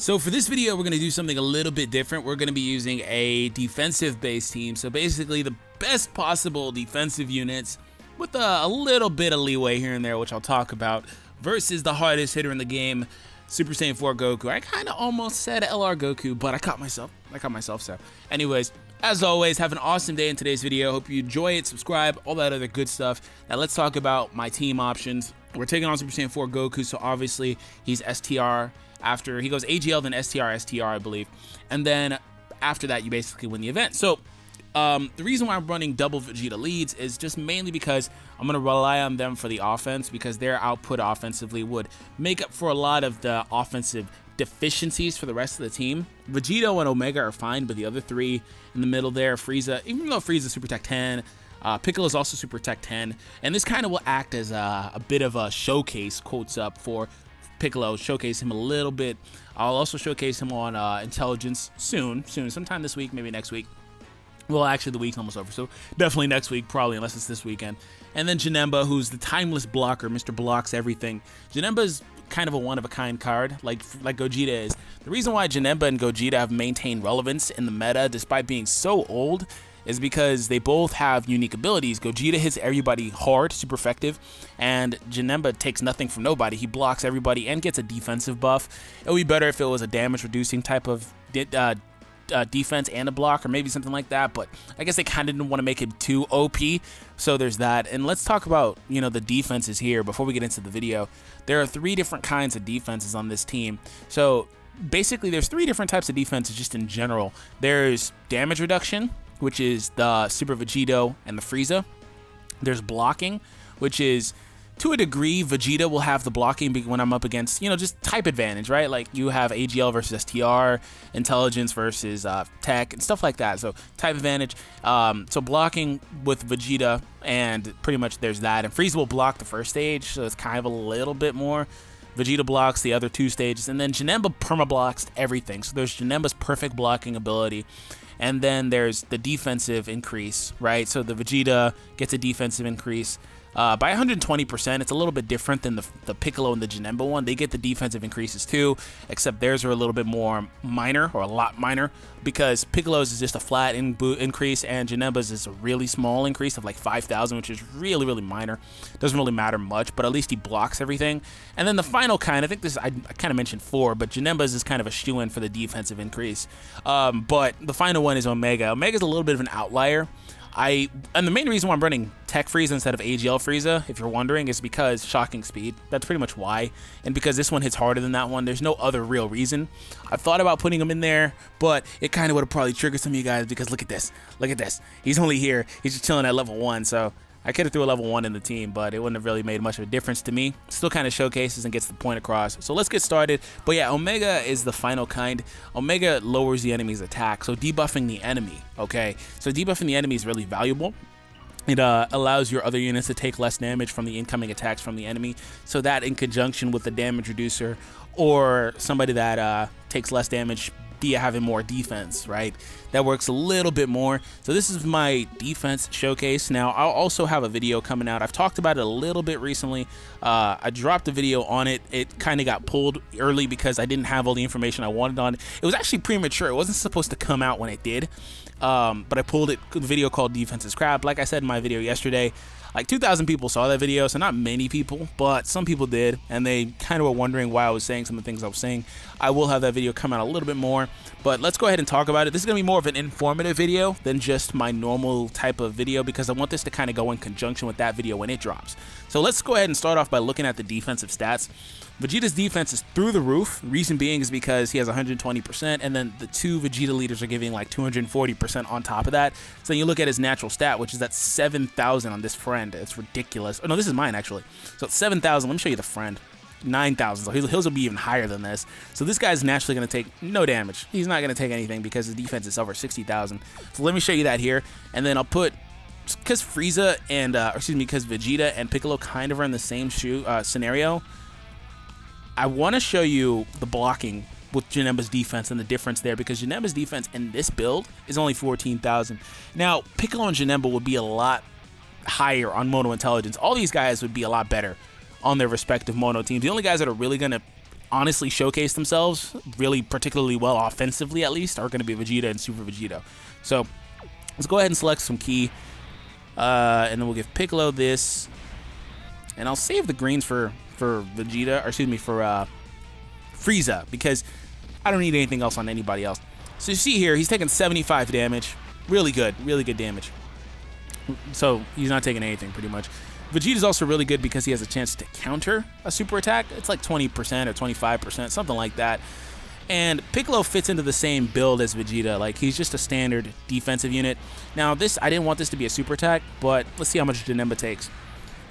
So for this video, we're going to do something a little bit different. We're going to be using a defensive-based team. So basically the best possible defensive units with a little bit of leeway here and there, which I'll talk about, versus the hardest hitter in the game, Super Saiyan 4 Goku. I kind of almost said LR Goku, but I caught myself. So anyways, as always, have an awesome day in today's video. Hope you enjoy it, subscribe, all that other good stuff. Now let's talk about my team options. We're taking on Super Saiyan 4 Goku, so obviously he's STR. After he goes AGL, then STR, I believe. And then after that, you basically win the event. So the reason why I'm running double Vegeta leads is just mainly because I'm going to rely on them for the offense, because their output offensively would make up for a lot of the offensive deficiencies for the rest of the team. Vegito and Omega are fine, but the other three in the middle there, Frieza, even though Frieza's Super Tech 10, Piccolo is also Super Tech 10, and this kind of will act as a bit of a showcase, quotes up, for Piccolo, showcase him a little bit. I'll also showcase him on intelligence soon, sometime this week, maybe next week. Well, actually the week's almost over, so definitely next week, probably, unless it's this weekend. And then Janemba, who's the timeless blocker, Mr. Blocks everything. Janemba's kind of a one-of-a-kind card, like Gogeta is. The reason why Janemba and Gogeta have maintained relevance in the meta, despite being so old, is because they both have unique abilities. Gogeta hits everybody hard, super effective, and Janemba takes nothing from nobody. He blocks everybody and gets a defensive buff. It would be better if it was a damage-reducing type of defense and a block, or maybe something like that, but I guess they kind of didn't want to make it too OP, so there's that. And let's talk about, the defenses here before we get into the video. There are 3 different kinds of defenses on this team. So basically there's 3 different types of defenses just in general. There's damage reduction, which is the Super Vegito and the Frieza. There's blocking, which is, to a degree, Vegeta will have the blocking when I'm up against, just type advantage, right? Like you have AGL versus STR, intelligence versus tech, and stuff like that. So type advantage. So blocking with Vegeta, and pretty much there's that. And Frieza will block the first stage, so it's kind of a little bit more. Vegeta blocks the other 2 stages, and then Janemba perma-blocks everything. So there's Janemba's perfect blocking ability. And then there's the defensive increase, right? So the Vegeta gets a defensive increase by 120%. It's a little bit different than the Piccolo and the Janemba one. They get the defensive increases too, except theirs are a little bit more minor, or a lot minor, because Piccolo's is just a flat increase, and Janemba's is a really small increase of like 5,000, which is really, really minor. Doesn't really matter much, but at least he blocks everything. And then the final kind, I think this, I kind of mentioned 4, but Janemba's is kind of a shoo-in for the defensive increase. But the final one is Omega. Omega's a little bit of an outlier. And the main reason why I'm running Tech Frieza instead of AGL Frieza, if you're wondering, is because shocking speed. That's pretty much why. And because this one hits harder than that one, there's no other real reason. I've thought about putting him in there, but it kind of would have probably triggered some of you guys, because look at this. Look at this. He's only here. He's just chilling at level 1, so I could have threw a level 1 in the team, but it wouldn't have really made much of a difference to me. Still kind of showcases and gets the point across. So let's get started. But yeah, Omega is the final kind. Omega lowers the enemy's attack, so debuffing the enemy, okay? So debuffing the enemy is really valuable. It allows your other units to take less damage from the incoming attacks from the enemy. So that, in conjunction with the damage reducer, or somebody that takes less damage via having more defense, right? That works a little bit more. So this is my defense showcase. Now I'll also have a video coming out. I've talked about it a little bit recently. I dropped a video on it. It kind of got pulled early because I didn't have all the information I wanted on it. It was actually premature. It wasn't supposed to come out when it did, but I pulled it. The video called Defense is Crap. Like I said in my video yesterday, like 2,000 people saw that video, so not many people, but some people did, and they kind of were wondering why I was saying some of the things I was saying. I will have that video come out a little bit more, but let's go ahead and talk about it. This is going to be more of an informative video than just my normal type of video, because I want this to kind of go in conjunction with that video when it drops. So let's go ahead and start off by looking at the defensive stats. Vegeta's defense is through the roof. Reason being is because he has 120%, and then the 2 Vegeta leaders are giving like 240% on top of that. So you look at his natural stat, which is at 7,000 on this friend. It's ridiculous. Oh no, this is mine actually. So it's 7,000. Let me show you the friend. 9,000. So his will be even higher than this. So this guy's naturally going to take no damage. He's not going to take anything because his defense is over 60,000. So let me show you that here, and then I'll put, because Frieza and because Vegeta and Piccolo kind of are in the same scenario, I want to show you the blocking with Janemba's defense and the difference there, because Janemba's defense in this build is only 14,000. Now, Piccolo and Janemba would be a lot higher on Mono Intelligence. All these guys would be a lot better on their respective Mono teams. The only guys that are really going to honestly showcase themselves really particularly well offensively, at least, are going to be Vegeta and Super Vegito. So let's go ahead and select some key, and then we'll give Piccolo this, and I'll save the greens for Vegeta, or excuse me, for Frieza, because I don't need anything else on anybody else. So you see here, he's taking 75 damage. Really good damage. So he's not taking anything, pretty much. Vegeta's also really good because he has a chance to counter a super attack. It's like 20% or 25%, something like that. And Piccolo fits into the same build as Vegeta. Like, he's just a standard defensive unit. Now, this, I didn't want this to be a super attack, but let's see how much Janemba takes.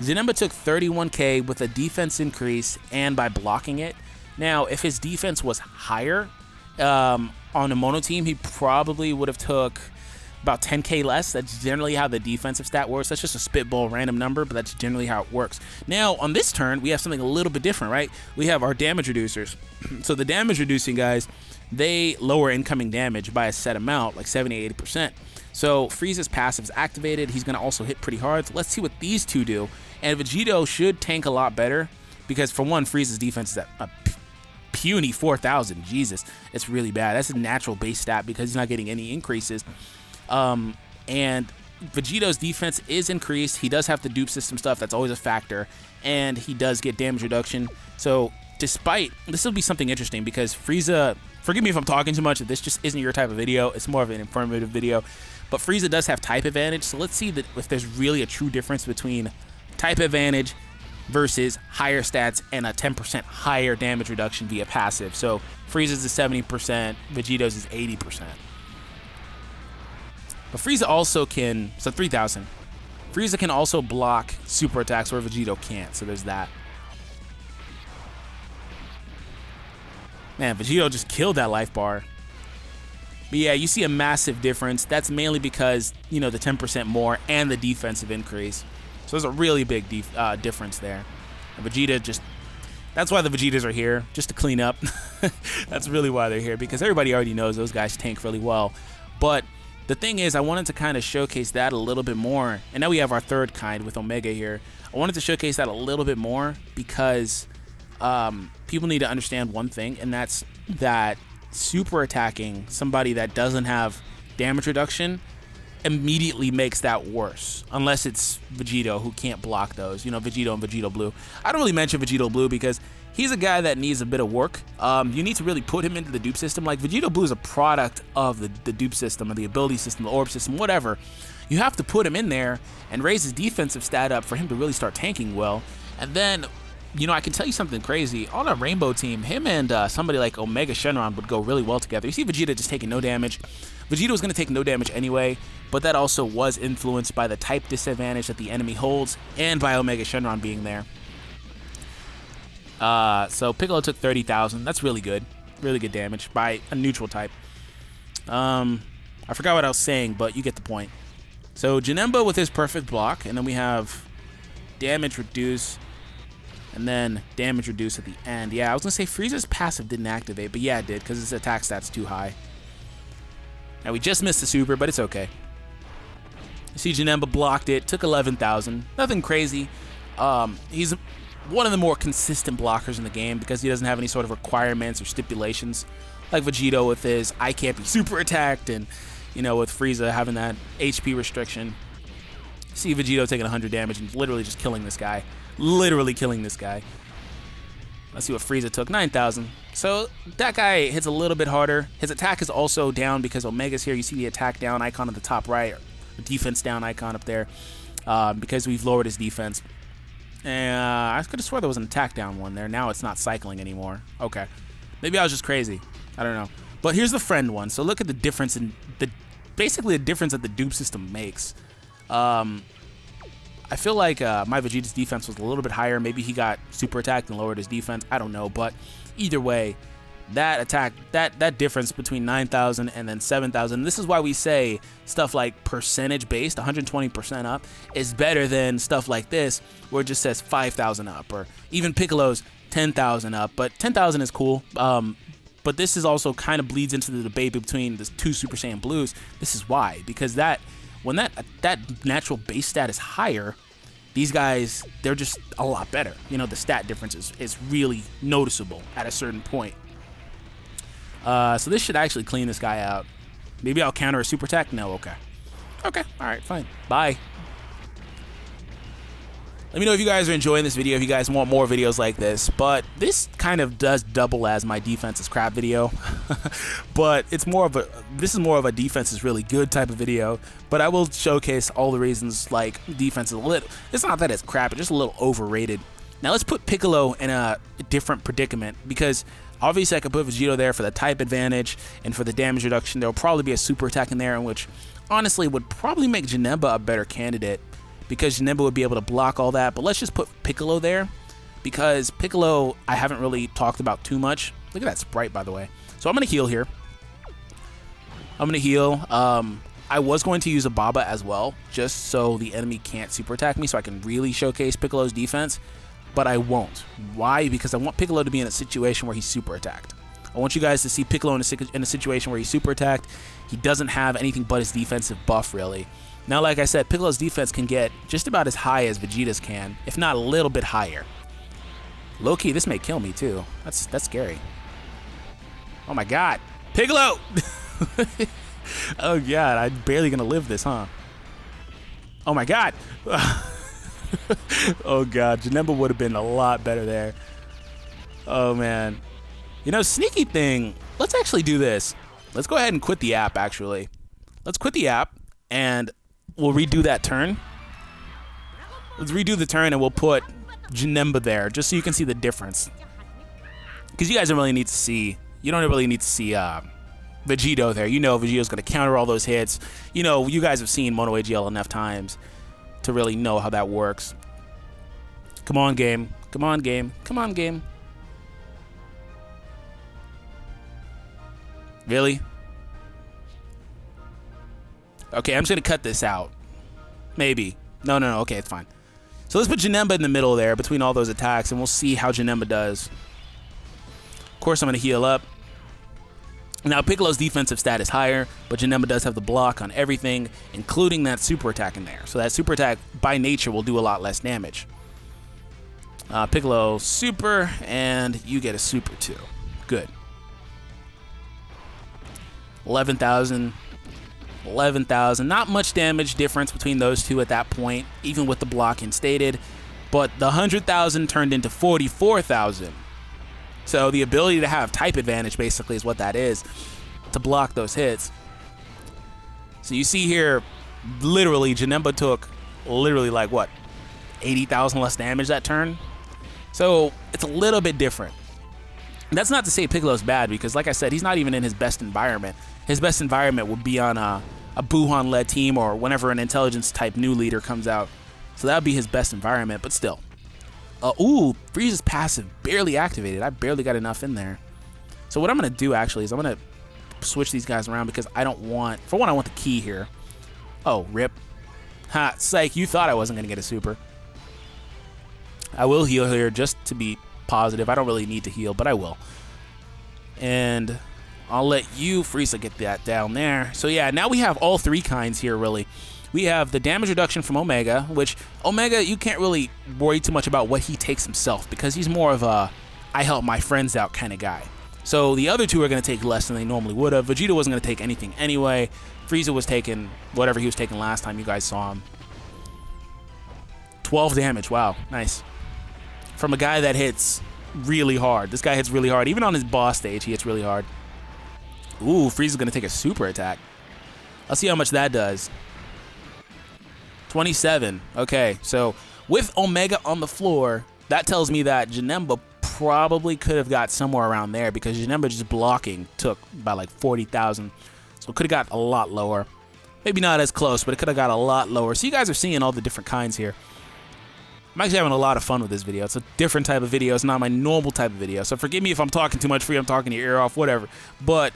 Janemba took 31k with a defense increase and by blocking it. Now, if his defense was higher on a mono team, he probably would have took about 10k less. That's generally how the defensive stat works. That's just a spitball random number, but that's generally how it works. Now, on this turn, we have something a little bit different, right? We have our damage reducers. So the damage reducing guys, they lower incoming damage by a set amount, like 70-80%. So Frieza's passive is activated. He's going to also hit pretty hard. So let's see what these two do. And Vegito should tank a lot better because, for one, Frieza's defense is at a puny 4,000. Jesus, it's really bad. That's a natural base stat because he's not getting any increases. And Vegito's defense is increased. He does have the dupe system stuff. That's always a factor. And he does get damage reduction. So despite, this will be something interesting because Frieza, forgive me if I'm talking too much, if this just isn't your type of video, it's more of an informative video, but Frieza does have type advantage. So let's see that if there's really a true difference between type advantage versus higher stats and a 10% higher damage reduction via passive. So Frieza's is 70%, Vegito's is 80%. But Frieza also can, so 3,000. Frieza can also block super attacks where Vegito can't, so there's that. Man, Vegito just killed that life bar. But yeah, you see a massive difference. That's mainly because, you know, the 10% more and the defensive increase. So there's a really big difference there. And Vegeta just, that's why the Vegetas are here, just to clean up. That's really why they're here, because everybody already knows those guys tank really well. But the thing is, I wanted to kind of showcase that a little bit more. And now we have our third kind with Omega here. I wanted to showcase that a little bit more because people need to understand one thing, and that's that super attacking somebody that doesn't have damage reduction immediately makes that worse, unless it's Vegito, who can't block those. You know, Vegito and Vegito Blue. I don't really mention Vegito Blue because he's a guy that needs a bit of work. You need to really put him into the dupe system. Like, Vegito Blue is a product of the dupe system, or the ability system, the orb system, whatever. You have to put him in there and raise his defensive stat up for him to really start tanking well. And then, you know, I can tell you something crazy. On a rainbow team, him and somebody like Omega Shenron would go really well together. You see Vegeta just taking no damage. Vegeta was going to take no damage anyway, but that also was influenced by the type disadvantage that the enemy holds and by Omega Shenron being there. So Piccolo took 30,000. That's really good. Really good damage by a neutral type. I forgot what I was saying, but you get the point. So Janemba with his perfect block, and then we have damage reduce, and then damage reduce at the end. Yeah, I was going to say Frieza's passive didn't activate, but yeah, it did, because his attack stat's too high. Now, we just missed the super, but it's okay. You see Janemba blocked it, took 11,000. Nothing crazy. He's one of the more consistent blockers in the game because he doesn't have any sort of requirements or stipulations like Vegito with his I can't be super attacked, and, you know, with Frieza having that HP restriction. See Vegito taking 100 damage and literally just killing this guy. Literally killing this guy. Let's see what Frieza took. 9,000. So that guy hits a little bit harder. His attack is also down because Omega's here. You see the attack down icon at the top right, or the defense down icon up there, because we've lowered his defense. And I could have swore there was an attack down one there. Now it's not cycling anymore. Okay. Maybe I was just crazy. I don't know. But here's the friend one. So look at the difference in basically the difference that the dupe system makes. I feel like my Vegeta's defense was a little bit higher. Maybe he got super attacked and lowered his defense. I don't know. But either way, that attack, that difference between 9,000 and then 7,000, this is why we say stuff like percentage based, 120% up, is better than stuff like this where it just says 5,000 up, or even Piccolo's 10,000 up. But 10,000 is cool. But this is also kind of bleeds into the debate between the two Super Saiyan Blues. This is why, because when that natural base stat is higher, these guys, they're just a lot better. You know, the stat difference is really noticeable at a certain point. So this should actually clean this guy out. Maybe I'll counter a super attack? No, okay. Okay, alright, fine. Bye. Let me know if you guys are enjoying this video, if you guys want more videos like this. But this kind of does double as my defense is crap video. But it's more of a, this is more of a defense is really good type of video. But I will showcase all the reasons like defense is a little, it's not that it's crap, it's just a little overrated. Now let's put Piccolo in a different predicament, because obviously I could put Vegito there for the type advantage and for the damage reduction. There will probably be a super attack in there, in which honestly would probably make Janemba a better candidate, because Janemba would be able to block all that. But let's just put Piccolo there, because Piccolo I haven't really talked about too much. Look at that sprite, by the way. So I'm going to heal here. I'm going to heal. I was going to use a Baba as well, just so the enemy can't super attack me, so I can really showcase Piccolo's defense. But I won't. Why? Because I want Piccolo to be in a situation where he's super attacked. I want you guys to see Piccolo in a situation where he's super attacked. He doesn't have anything but his defensive buff, really. Now, like I said, Piccolo's defense can get just about as high as Vegeta's can, if not a little bit higher. Low-key, this may kill me, too. That's scary. Oh, my God. Piccolo! Oh, God. I'm barely going to live this, huh? Oh, my God. Oh, God. Janemba would have been a lot better there. Oh, man. You know, sneaky thing. Let's actually do this. Let's go ahead and quit the app, actually. Let's quit the app, and we'll redo that turn. Let's redo the turn, and we'll put Janemba there, just so you can see the difference. Because you guys don't really need to see, you don't really need to see Vegito there. You know Vegito's going to counter all those hits. You know, you guys have seen Mono AGL enough times to really know how that works. Come on, game. Come on, game. Come on, game. Really? Okay, I'm just going to cut this out. Maybe. No. Okay, it's fine. So let's put Janemba in the middle there between all those attacks, and we'll see how Janemba does. Of course, I'm going to heal up. Now, Piccolo's defensive stat is higher, but Janemba does have the block on everything, including that super attack in there. So that super attack, by nature, will do a lot less damage. Piccolo super, and you get a super too. Good. 11,000. 11,000. Not much damage difference between those two at that point, even with the block instated. But the 100,000 turned into 44,000. So the ability to have type advantage basically is what that is, to block those hits. So you see here, literally, Janemba took literally like what, 80,000 less damage that turn. So it's a little bit different. That's not to say Piccolo's bad, because like I said, he's not even in his best environment. His best environment would be on a Buhan-led team, or whenever an intelligence-type new leader comes out. So that would be his best environment, but still. Ooh, Frieza's passive, barely activated. I barely got enough in there. So what I'm going to do, actually, is I'm going to switch these guys around, because I don't want... For one, I want the key here. Oh, rip. Ha, psych, you thought I wasn't going to get a super. I will heal here just to be positive. I don't really need to heal, but I will. And I'll let you, Frieza, get that down there. So yeah, now we have all three kinds here, really. We have the damage reduction from Omega, which Omega, you can't really worry too much about what he takes himself, because he's more of a I help my friends out kind of guy. So the other two are going to take less than they normally would have. Vegeta wasn't going to take anything anyway. Frieza was taking whatever he was taking last time you guys saw him. 12 damage, wow, nice. From a guy that hits really hard. This guy hits really hard. Even on his boss stage, he hits really hard. Ooh, Frieza's going to take a super attack. Let's see how much that does. 27. Okay, so with Omega on the floor, that tells me that Janemba probably could have got somewhere around there, because Janemba just blocking took about like 40,000. So it could have got a lot lower. Maybe not as close, but it could have got a lot lower. So you guys are seeing all the different kinds here. I'm actually having a lot of fun with this video. It's a different type of video. It's not my normal type of video. So forgive me if I'm talking too much for you. I'm talking your ear off, whatever. But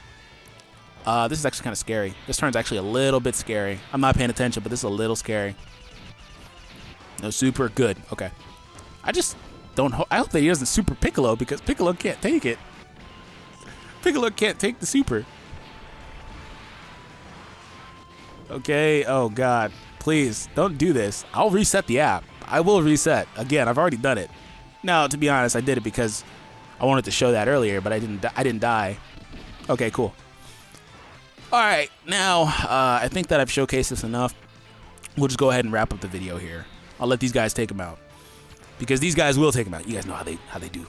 this is actually kind of scary. This turn's actually a little bit scary. I'm not paying attention, but this is a little scary. No super. Good. Okay. I just don't I hope that he doesn't super Piccolo, because Piccolo can't take it. Piccolo can't take the super. Okay. Oh, God. Please, don't do this. I'll reset the app. I will reset. Again, I've already done it. Now, to be honest, I did it because I wanted to show that earlier, but I didn't die. Okay, cool. All right, now I think that I've showcased this enough. We'll just go ahead and wrap up the video here. I'll let these guys take them out because these guys will take them out. You guys know how they do.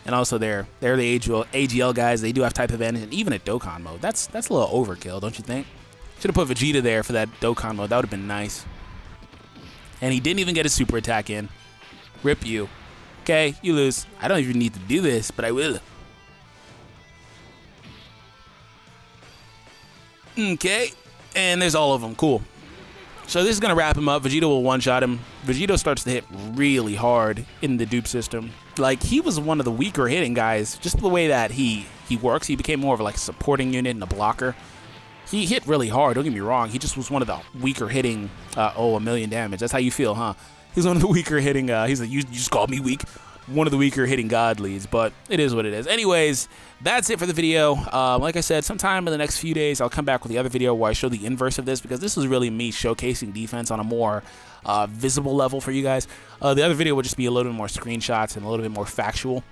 And also they're the AGL guys. They do have type advantage, and even at Dokkan mode, that's a little overkill, don't you think? Should have put Vegeta there for that Dokkan mode. That would have been nice. And he didn't even get his super attack in. Rip you. Okay, you lose. I don't even need to do this, but I will. Okay, and there's all of them. Cool. So this is going to wrap him up. Vegeta will one-shot him. Vegito starts to hit really hard in the dupe system. Like, he was one of the weaker hitting guys. Just the way that he works, he became more of like a supporting unit and a blocker. He hit really hard, don't get me wrong. He just was one of the weaker hitting, a million damage. That's how you feel, huh? He's one of the weaker hitting, he's like, you just called me weak. One of the weaker hitting god leads, but it is what it is. Anyways, that's it for the video. Like I said, sometime in the next few days, I'll come back with the other video where I show the inverse of this, because this is really me showcasing defense on a more visible level for you guys. The other video will just be a little bit more screenshots and a little bit more factual.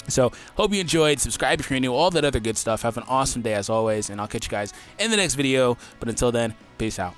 So, hope you enjoyed. Subscribe if you're new, all that other good stuff. Have an awesome day as always, and I'll catch you guys in the next video. But until then, peace out.